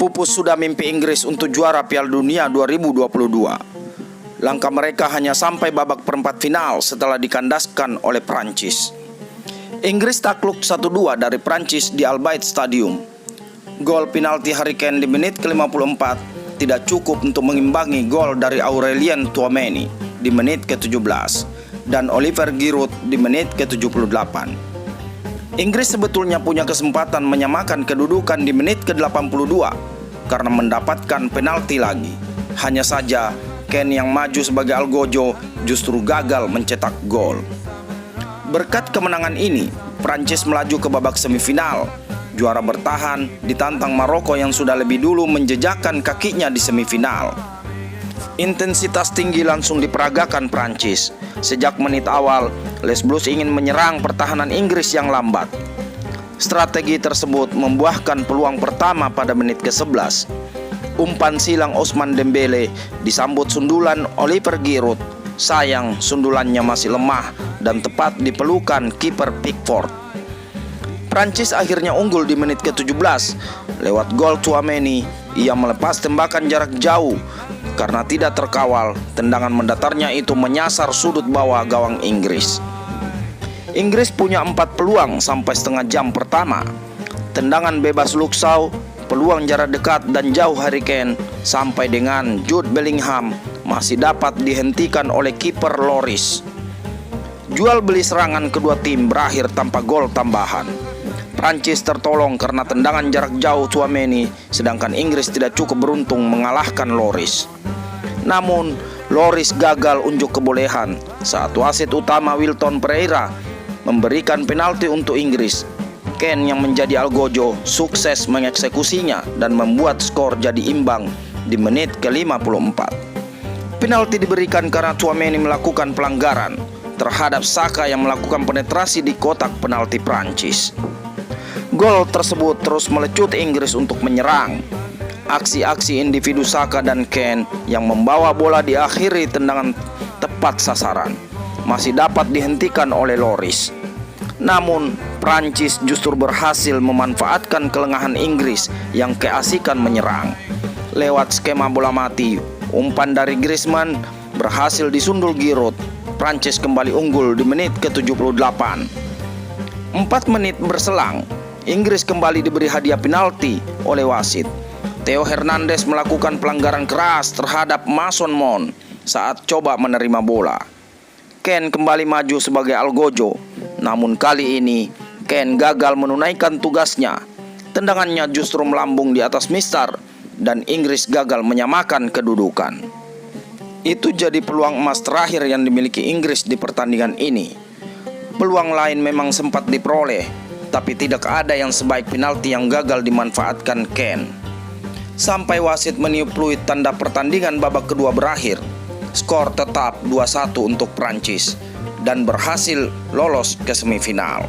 Pupus sudah mimpi Inggris untuk juara Piala Dunia 2022. Langkah mereka hanya sampai babak perempat final setelah dikandaskan oleh Prancis. Inggris takluk 1-2 dari Prancis di Al Bayt Stadium. Gol penalti Harry Kane di menit ke-54 tidak cukup untuk mengimbangi gol dari Aurelien Tchouameni di menit ke-17 dan Oliver Giroud di menit ke-78. Inggris sebetulnya punya kesempatan menyamakan kedudukan di menit ke-82 karena mendapatkan penalti lagi. Hanya saja Kane yang maju sebagai algojo justru gagal mencetak gol. Berkat kemenangan ini, Prancis melaju ke babak semifinal. Juara bertahan ditantang Maroko yang sudah lebih dulu menjejakkan kakinya di semifinal. Intensitas tinggi langsung diperagakan Prancis. Sejak menit awal, Les Blues ingin menyerang pertahanan Inggris yang lambat. Strategi tersebut membuahkan peluang pertama pada menit ke-11. Umpan silang Ousmane Dembele disambut sundulan Oliver Giroud. Sayang, sundulannya masih lemah dan tepat di pelukan kiper Pickford. Prancis akhirnya unggul di menit ke-17 lewat gol Tchouameni. Ia melepas tembakan jarak jauh. Karena tidak terkawal, tendangan mendatarnya itu menyasar sudut bawah gawang Inggris. Inggris punya 4 peluang sampai setengah jam pertama. Tendangan bebas Luke Shaw, peluang jarak dekat dan jauh Harry Kane, sampai dengan Jude Bellingham masih dapat dihentikan oleh kiper Lloris. Jual beli serangan kedua tim berakhir tanpa gol tambahan. Prancis tertolong karena tendangan jarak jauh Tchouameni, sedangkan Inggris tidak cukup beruntung mengalahkan Lloris. Namun, Lloris gagal unjuk kebolehan saat wasit utama Wilton Pereira memberikan penalti untuk Inggris. Kane yang menjadi algojo sukses mengeksekusinya dan membuat skor jadi imbang di menit ke-54. Penalti diberikan karena Tchouameni melakukan pelanggaran terhadap Saka yang melakukan penetrasi di kotak penalti Prancis. Gol tersebut terus melecut Inggris untuk menyerang. Aksi-aksi individu Saka dan Kane yang membawa bola diakhiri tendangan tepat sasaran masih dapat dihentikan oleh Lloris. Namun, Prancis justru berhasil memanfaatkan kelengahan Inggris yang keasikan menyerang. Lewat skema bola mati, umpan dari Griezmann berhasil disundul Giroud. Prancis kembali unggul di menit ke-78. 4 menit berselang, Inggris kembali diberi hadiah penalti oleh wasit. Theo Hernandez melakukan pelanggaran keras terhadap Mason Mount saat coba menerima bola. Kane kembali maju sebagai algojo, namun kali ini Kane gagal menunaikan tugasnya. Tendangannya justru melambung di atas mistar dan Inggris gagal menyamakan kedudukan. Itu jadi peluang emas terakhir yang dimiliki Inggris di pertandingan ini. Peluang lain memang sempat diperoleh, tapi tidak ada yang sebaik penalti yang gagal dimanfaatkan Kane. Sampai wasit meniup peluit tanda pertandingan babak kedua berakhir, skor tetap 2-1 untuk Prancis dan berhasil lolos ke semifinal.